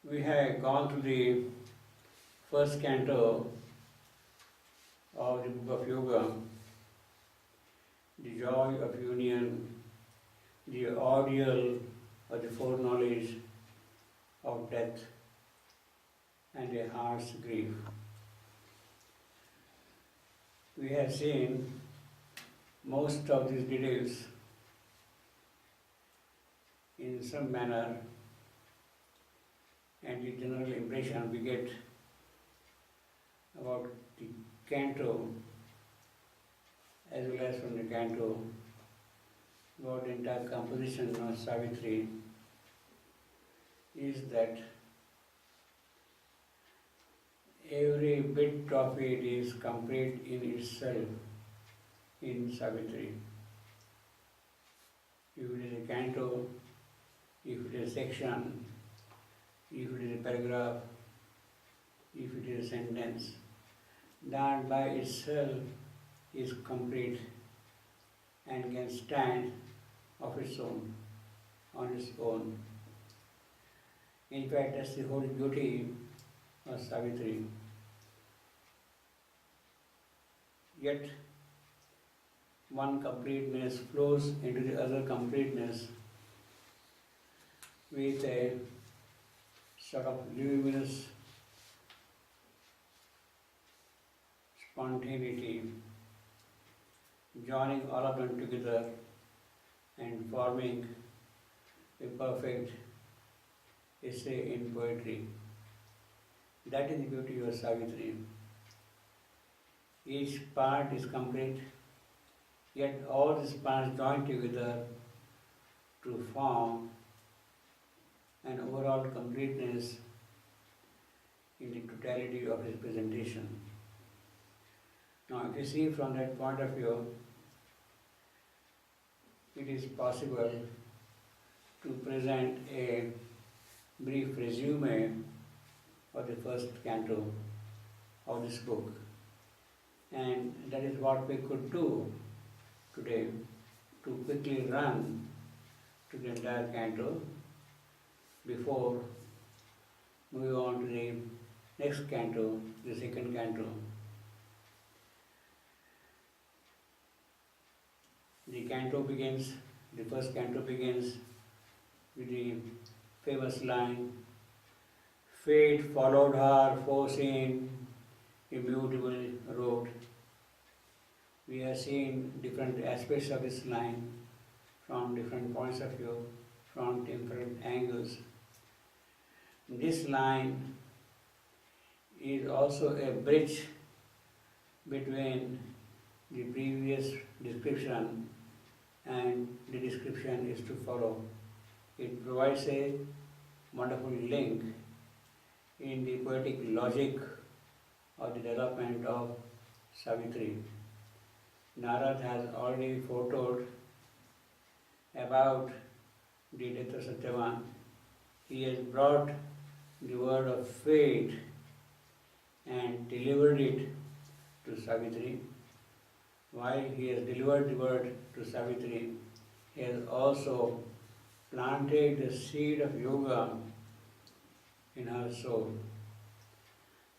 We have gone through the first canto of the Book of Yoga, the joy of union, the ordeal of the foreknowledge of death, and a heart's grief. We have seen most of these details in some manner, and the general impression we get about the canto as well as from the canto about the entire composition of Savitri is that every bit of it is complete in itself in Savitri. If it is a canto, if it is a section, if it is a paragraph, if it is a sentence, that by itself is complete and can stand of its own, on its own. In fact, that's the whole beauty of Savitri. Yet, one completeness flows into the other completeness with a sort of luminous spontaneity, joining all of them together and forming a perfect essay in poetry. That is the beauty of Savitri. Each part is complete, yet all these parts join together to form an overall completeness in the totality of his presentation. Now, if you see from that point of view, it is possible to present a brief resume of the first canto of this book. And that is what we could do today, to quickly run to the entire canto before moving on to the next canto, the second canto. The first canto begins with the famous line, "Fate followed her, forcing immutable road." We have seen different aspects of this line from different points of view, from different angles. This line is also a bridge between the previous description and the description is to follow. It provides a wonderful link in the poetic logic of the development of Savitri. Narad has already foretold about the death of Satyavan. He has brought the word of fate and delivered it to Savitri. While he has delivered the word to Savitri, he has also planted the seed of yoga in her soul.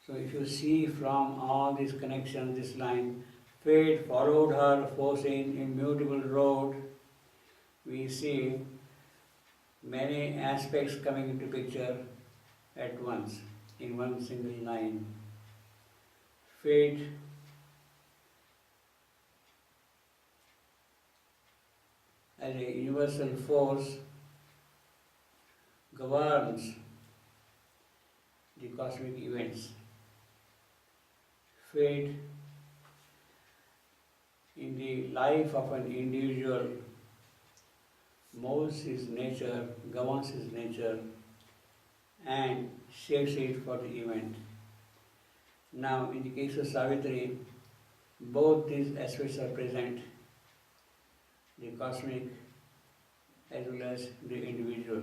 So if you see from all these connections, this line, "Fate followed her, forcing immutable road," we see many aspects coming into picture at once in one single line. Fate as a universal force governs the cosmic events. Fate in the life of an individual molds his nature, governs his nature, and shapes it for the event. Now, in the case of Savitri, both these aspects are present, the cosmic as well as the individual.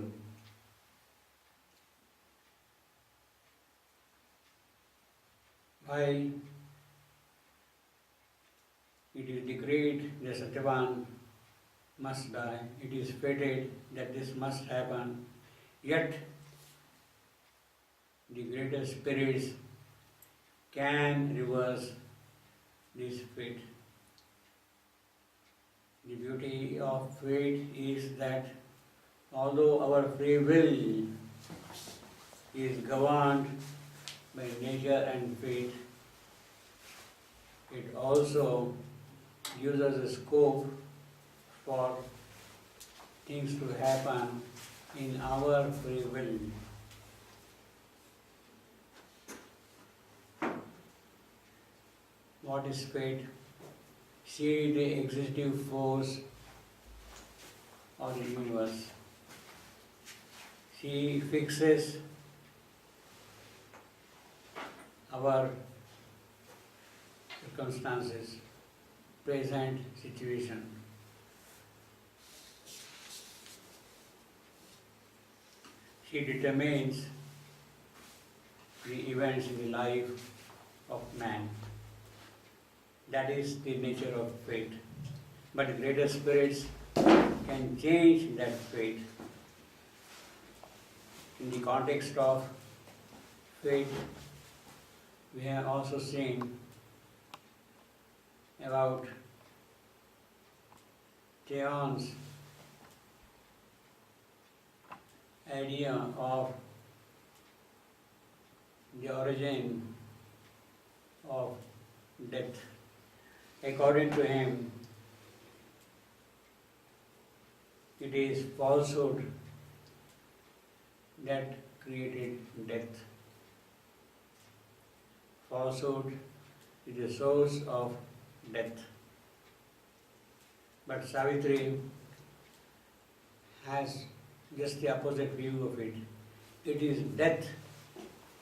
While it is decreed that Satyavan must die, it is fated that this must happen, yet the greater spirits can reverse this fate. The beauty of fate is that although our free will is governed by nature and fate, it also gives us a scope for things to happen in our free will. What is fate? See the executive force of the universe. She fixes our circumstances, present situation. She determines the events in the life of man. That is the nature of fate. But the greater spirits can change that fate. In the context of fate, we have also seen about Theon's idea of the origin of death. According to him, it is falsehood that created death. Falsehood is the source of death. But Savitri has just the opposite view of it. It is death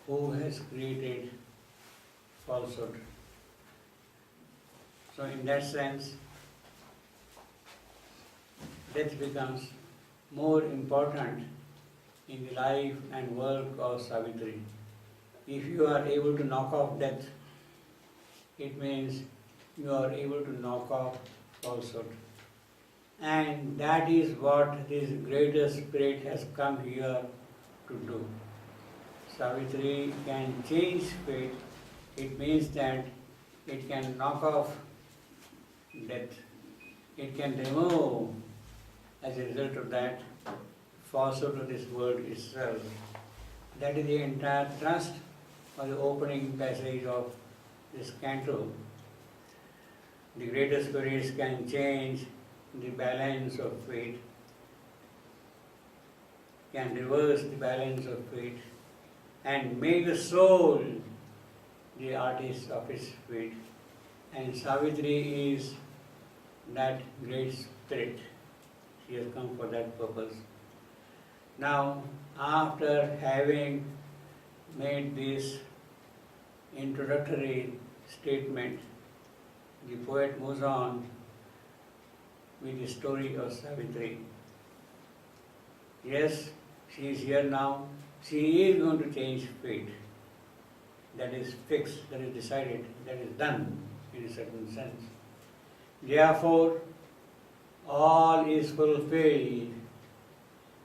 who has created falsehood. So in that sense, death becomes more important in the life and work of Savitri. If you are able to knock off death, it means you are able to knock off falsehood. And that is what this greater spirit has come here to do. Savitri can change fate. It means that it can knock off death. It can remove, as a result of that, falsehood of this world itself. That is the entire thrust of the opening passage of this canto. The greater spirits can change the balance of fate, can reverse the balance of fate, and make the soul the artist of its fate. And Savitri is that great spirit. She has come for that purpose. Now, after having made this introductory statement, the poet moves on with the story of Savitri. Yes, she is here now. She is going to change fate. That is fixed, that is decided, that is done in a certain sense. Therefore, all is fulfilled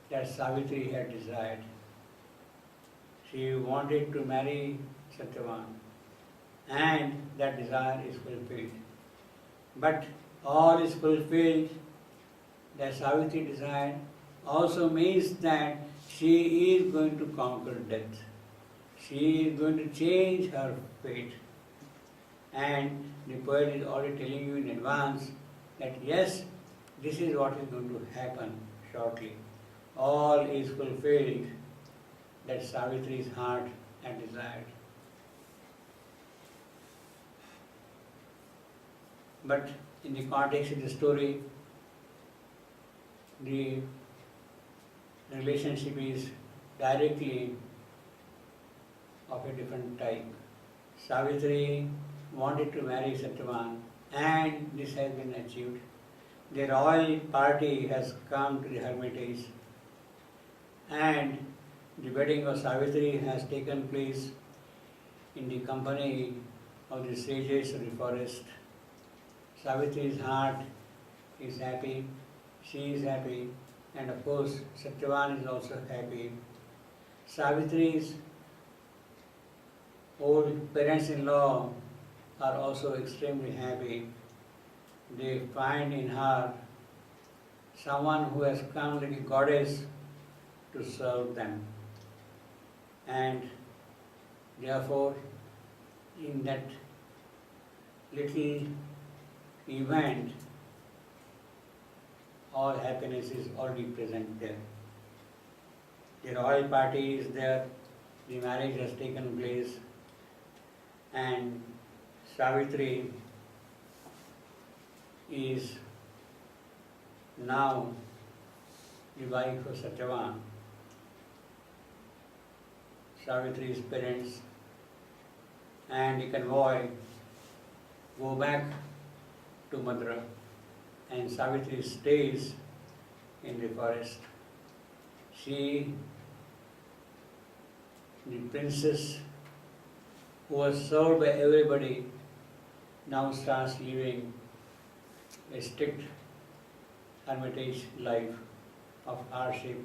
that Savitri had desired. She wanted to marry Satyavan, and that desire is fulfilled. But all is fulfilled that Savitri desired also means that she is going to conquer death. She is going to change her fate. And the poet is already telling you in advance that yes, this is what is going to happen shortly. All is fulfilled that Savitri's heart had desired. But in the context of the story, the relationship is directly of a different type. Savitri wanted to marry Satyavan, and this has been achieved. The royal party has come to the hermitage, and the wedding of Savitri has taken place in the company of the sages of the forest. Savitri's heart is happy, she is happy, and of course Satyavan is also happy. Savitri's Old parents-in-law are also extremely happy. They find in her someone who has come like a goddess to serve them. And therefore, in that little event, all happiness is already present there. The royal party is there, the marriage has taken place, and Savitri is now the wife of Satyavan. Savitri's parents and the convoy go back to Mathura, and Savitri stays in the forest. She, the princess who was served by everybody, now starts living a strict hermitage life of hardship,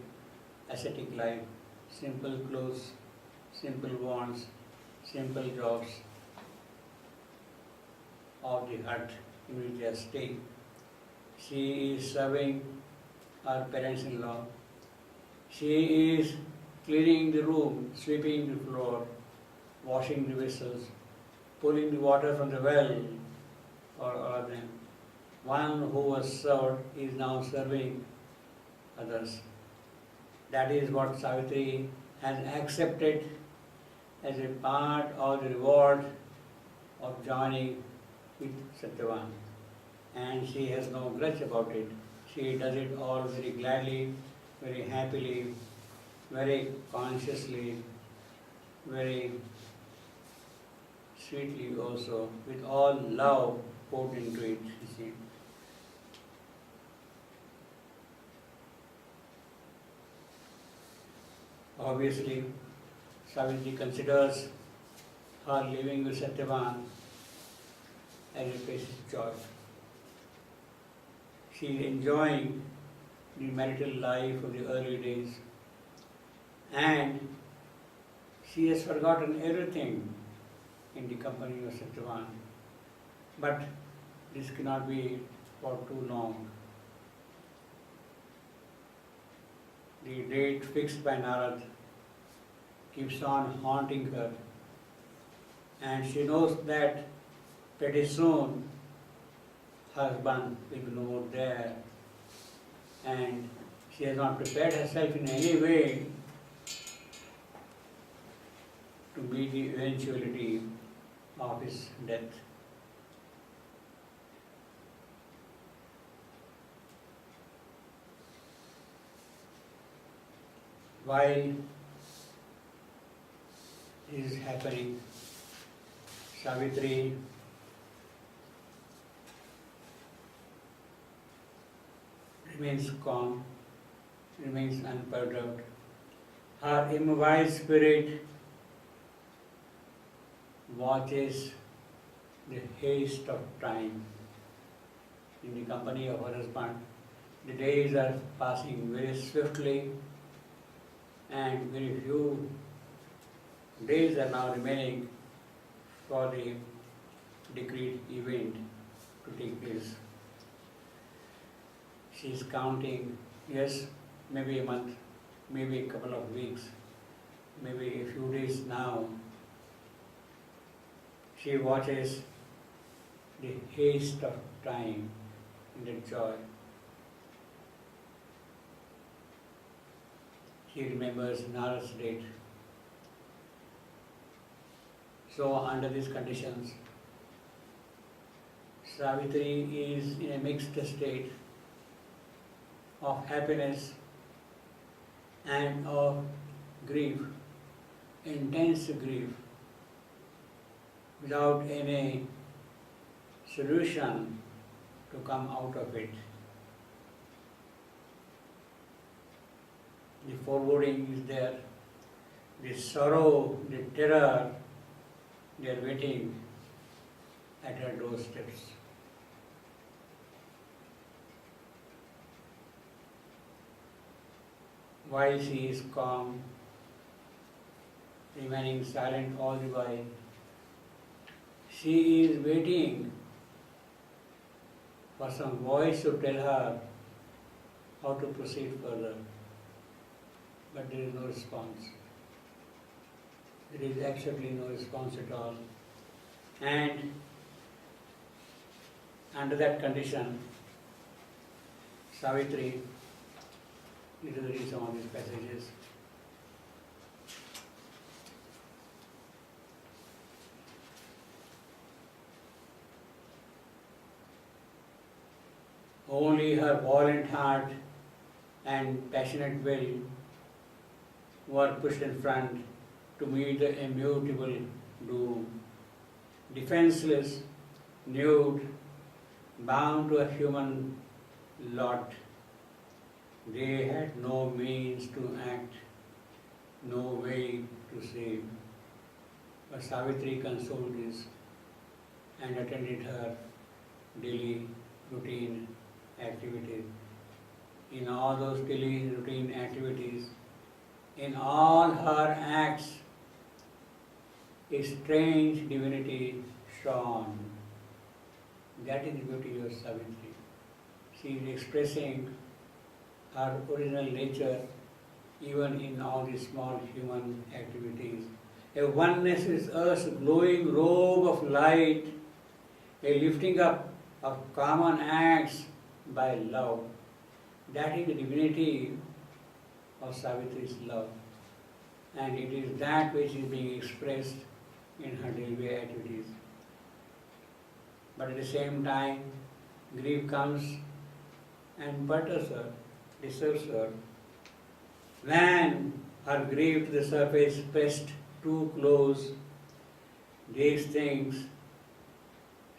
ascetic life, simple clothes, simple wants, simple jobs of the hut in which they are staying. She is serving her parents-in-law. She is cleaning the room, sweeping the floor, washing the vessels, pulling the water from the well for all of them. One who was served is now serving others. That is what Savitri has accepted as a part of the reward of joining with Satyavan. And she has no grudge about it. She does it all very gladly, very happily, very consciously, very sweetly also, with all love poured into it, you see. Obviously, Savitri considers her living with Satyavan as a precious joy. She is enjoying the marital life of the early days, and she has forgotten everything in the company of Satyavan. But this cannot be for too long. The date fixed by Narad keeps on haunting her, and she knows that pretty soon her husband will be no more there, and she has not prepared herself in any way to meet the eventuality of his death. While this is happening, Savitri remains calm, remains unperturbed. Her immobile spirit watches the haste of time. In the company of her husband, the days are passing very swiftly, and very few days are now remaining for the decreed event to take place. She is counting, yes, maybe a month, maybe a couple of weeks, maybe a few days now. She watches the haste of time in the joy. She remembers Narad's date. So under these conditions, Savitri is in a mixed state of happiness and of grief, intense grief, without any solution to come out of it. The foreboding is there, the sorrow, the terror, they are waiting at her doorsteps. While she is calm, remaining silent all the while. She is waiting for some voice to tell her how to proceed further. But there is no response. There is absolutely no response at all. And under that condition, Savitri, let us read some of these passages. Only her violent heart and passionate will were pushed in front to meet the immutable doom. Defenseless, nude, bound to a human lot, they had no means to act, no way to save. But Savitri consoled this and attended her daily routine activities. In all those daily routine activities, in all her acts, a strange divinity shone. That is the beauty of Savitri. She is expressing her original nature even in all the small human activities. A oneness with Earth's glowing robe of light, a lifting up of common acts by love. That is the divinity of Savitri's love. And it is that which is being expressed in her daily activities. But at the same time, grief comes and perturbs her, disturbs her. When her grief to the surface pressed too close, these things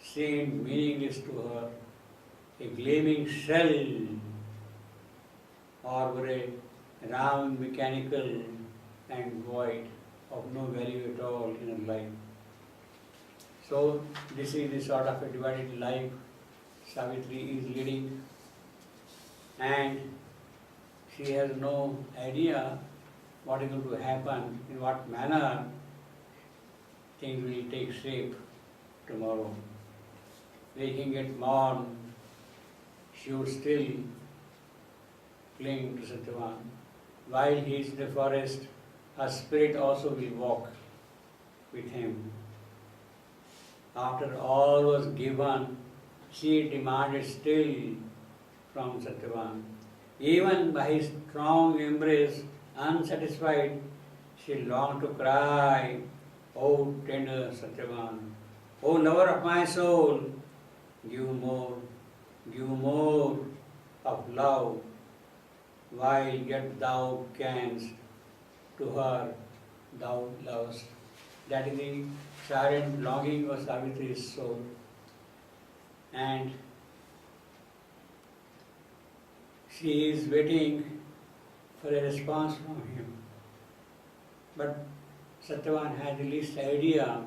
seemed meaningless to her, a gleaming shell or a round, mechanical and void of no value at all in her life. So this is the sort of a divided life Savitri is leading, and she has no idea what is going to happen, in what manner things will take shape tomorrow. Waking at morn, she would still cling to Satyavan. While he is in the forest, her spirit also will walk with him. After all was given, she demanded still from Satyavan. Even by his strong embrace, unsatisfied, she longed to cry, "O tender Satyavan, O lover of my soul, give more of love, while yet thou canst, to her thou lovest." That is the silent longing of Savitri's soul. And she is waiting for a response from him. But Satyavan has the least idea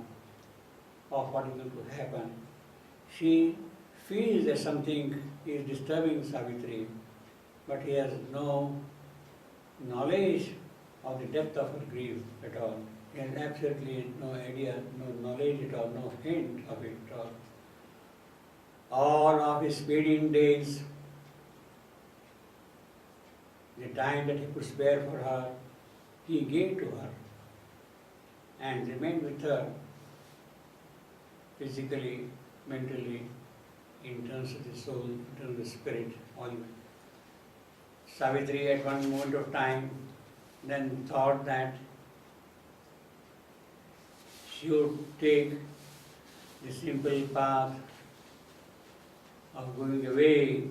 of what is going to happen. She feels that something is disturbing Savitri, but he has no knowledge of the depth of her grief at all. He has absolutely no idea, no knowledge at all, no hint of it at all. All of his speeding days, the time that he could spare for her, he gave to her and remained with her physically, mentally, in terms of the soul, in terms of the spirit, always. Savitri at one moment of time then thought that she would take the simple path of going away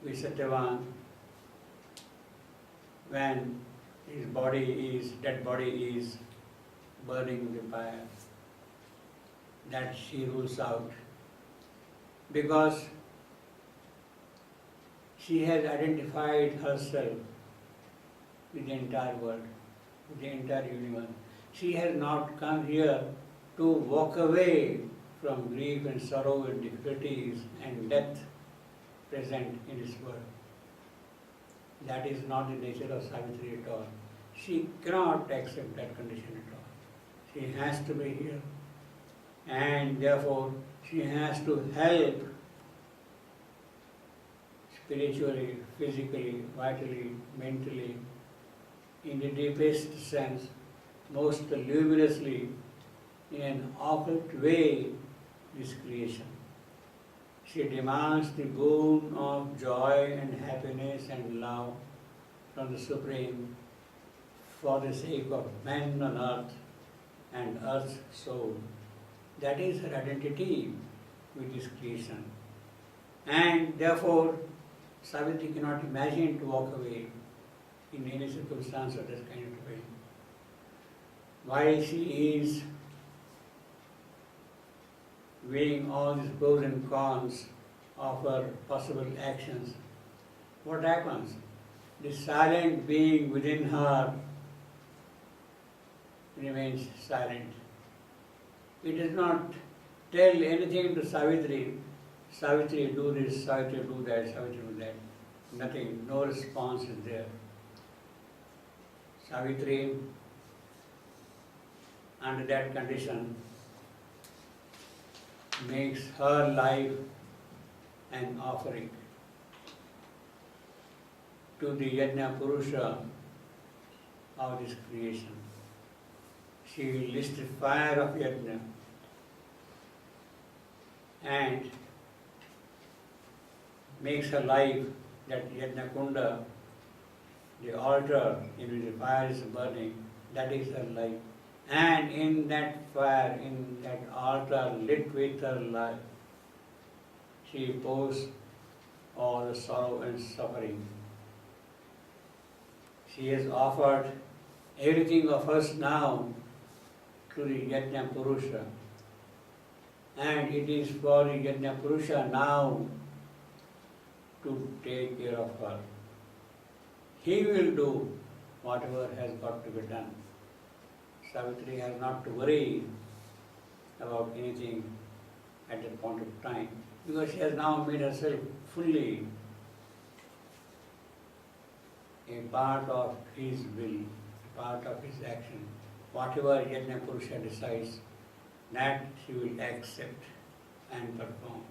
with Satyavan when his dead body is burning in the fire. That she rules out, because she has identified herself with the entire world, with the entire universe. She has not come here to walk away from grief and sorrow and difficulties and death present in this world. That is not the nature of Savitri at all. she cannot accept that condition at all. She has to be here. And therefore, she has to help spiritually, physically, vitally, mentally, in the deepest sense, most luminously, in an occult way, this creation. She demands the boon of joy and happiness and love from the Supreme for the sake of men on earth and earth's soul. That is her identity with this creation. And therefore, Savitri cannot imagine to walk away in any circumstance of that kind of way. While she is weighing all these pros and cons of her possible actions, what happens? The silent being within her remains silent. It does not tell anything to Savitri. Savitri, do this, Savitri, do that, Savitri, do that. Nothing, no response is there. Savitri, under that condition, makes her life an offering to the Yajna Purusha of this creation. She lights the fire of Yajna and makes her life, that Yajna Kunda, the altar in which the fire is burning, that is her life. And in that fire, in that altar lit with her life, she pours all the sorrow and suffering. She has offered everything of us now to the Yajna Purusha. And it is for the Yajna Purusha now to take care of her. He will do whatever has got to be done. Savitri has not to worry about anything at that point of time, because she has now made herself fully a part of his will, a part of his action. Whatever Yajna Purusha decides, that she will accept and perform.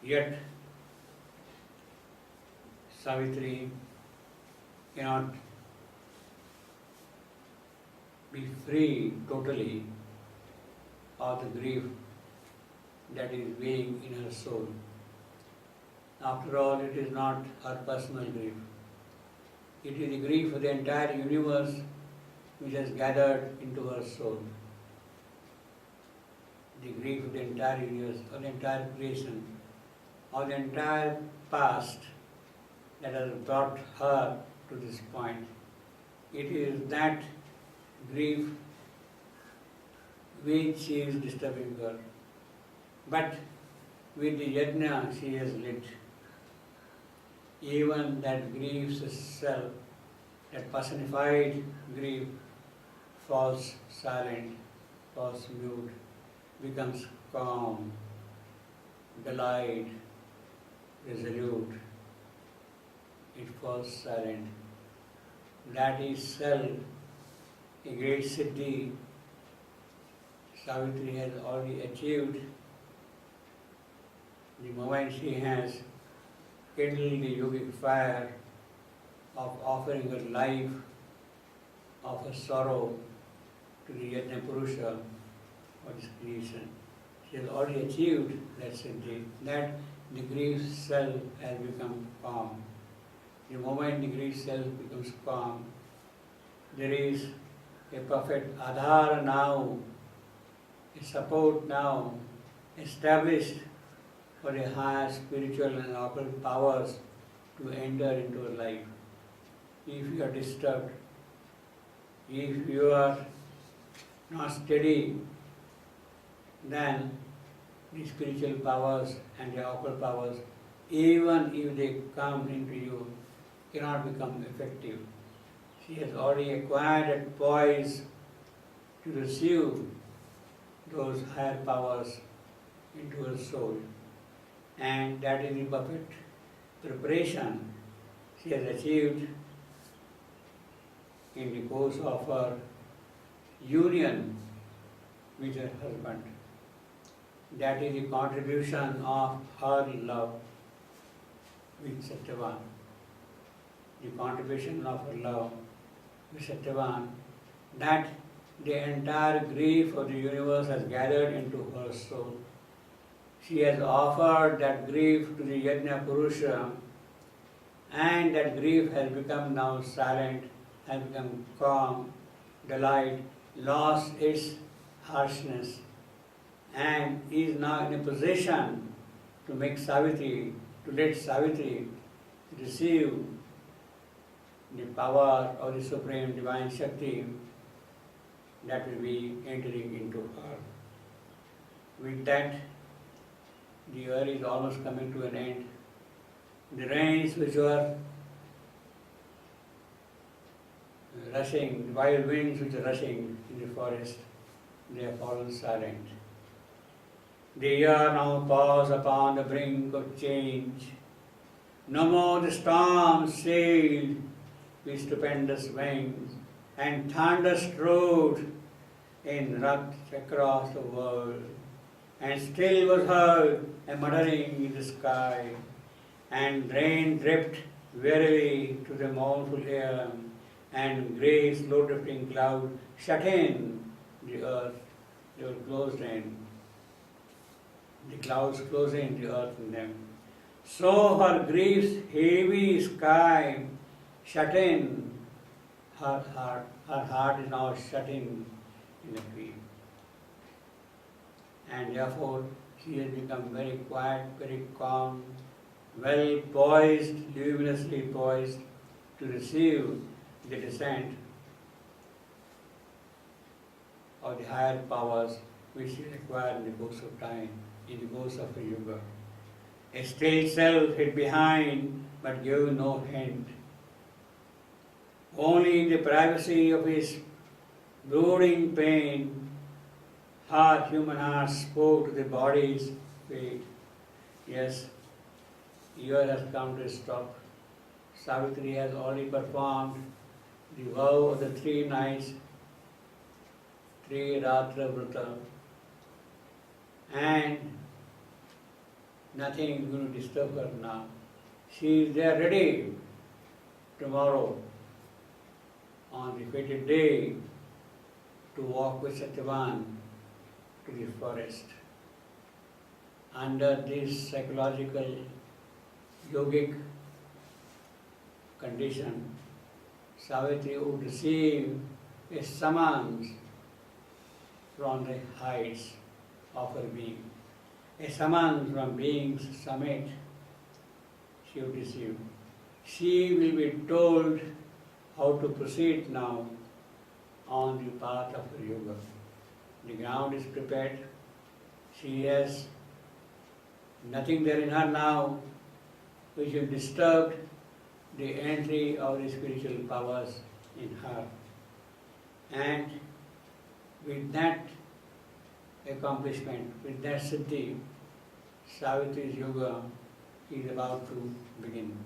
Yet, Savitri cannot be free totally of the grief that is weighing in her soul. After all, it is not her personal grief. It is the grief of the entire universe which has gathered into her soul. The grief of the entire universe, of the entire creation, of the entire past that has brought her to this point. It is that grief which is disturbing her. But with the yajna she has lit, even that grief itself, that personified grief, falls silent, falls mute, becomes calm, delight, resolute. It falls silent. That is self, a great siddhi. Savitri has already achieved. The moment she has kindled the yogic fire of offering her life, of her sorrow to the Yajna Purusha of this creation, she has already achieved that siddhi, that the grief self has become calm. The moment the grief self becomes calm, there is a perfect adhara now, a support now established for the higher spiritual and occult powers to enter into her life. If you are disturbed, if you are not steady, then the spiritual powers and the occult powers, even if they come into you, cannot become effective. She has already acquired that poise to receive those higher powers into her soul. And that is the perfect preparation she has achieved in the course of her union with her husband. That is the contribution of her love with Satyavan. The contribution of her love with Satyavan, that the entire grief of the universe has gathered into her soul. She has offered that grief to the Yajna Purusha, and that grief has become now silent, has become calm, delight, lost its harshness, and is now in a position to make Savitri, to let Savitri receive the power of the Supreme Divine Shakti that will be entering into her. With that, the year is almost coming to an end. The rains which were rushing, the wild winds which are rushing in the forest, they have fallen silent. The year now paused upon the brink of change. No more the storms sailed with stupendous wings, and thunder strode in wrath across the world. And still was heard a muttering in the sky, and rain dripped wearily to the mournful air, and grey slow drifting clouds shut in the earth. They were closed in. The clouds closed in the earth in them. So her grief's heavy sky shut in her heart. Her heart is now shut in the grief. And therefore she has become very quiet, very calm, well poised, luminously poised to receive the descent of the higher powers which she required in the course of time, in the course of a yuga. A still self hid behind but gave no hint. Only in the privacy of his brooding pain, her human heart spoke to the body's fate. Yes, year has come to a stop. Savitri has already performed the vow of the 3 nights, 3 Ratra Vrata, and nothing is going to disturb her now. She is there ready tomorrow on the fated day to walk with Satyavan to the forest. Under this psychological, yogic condition, Savitri would receive a summons from the heights of her being. A summons from being's summit she would receive. She will be told how to proceed now on the path of her yoga. The ground is prepared. She has nothing there in her now which will disturb the entry of the spiritual powers in her. And with that accomplishment, with that siddhi, Savitri's yoga is about to begin.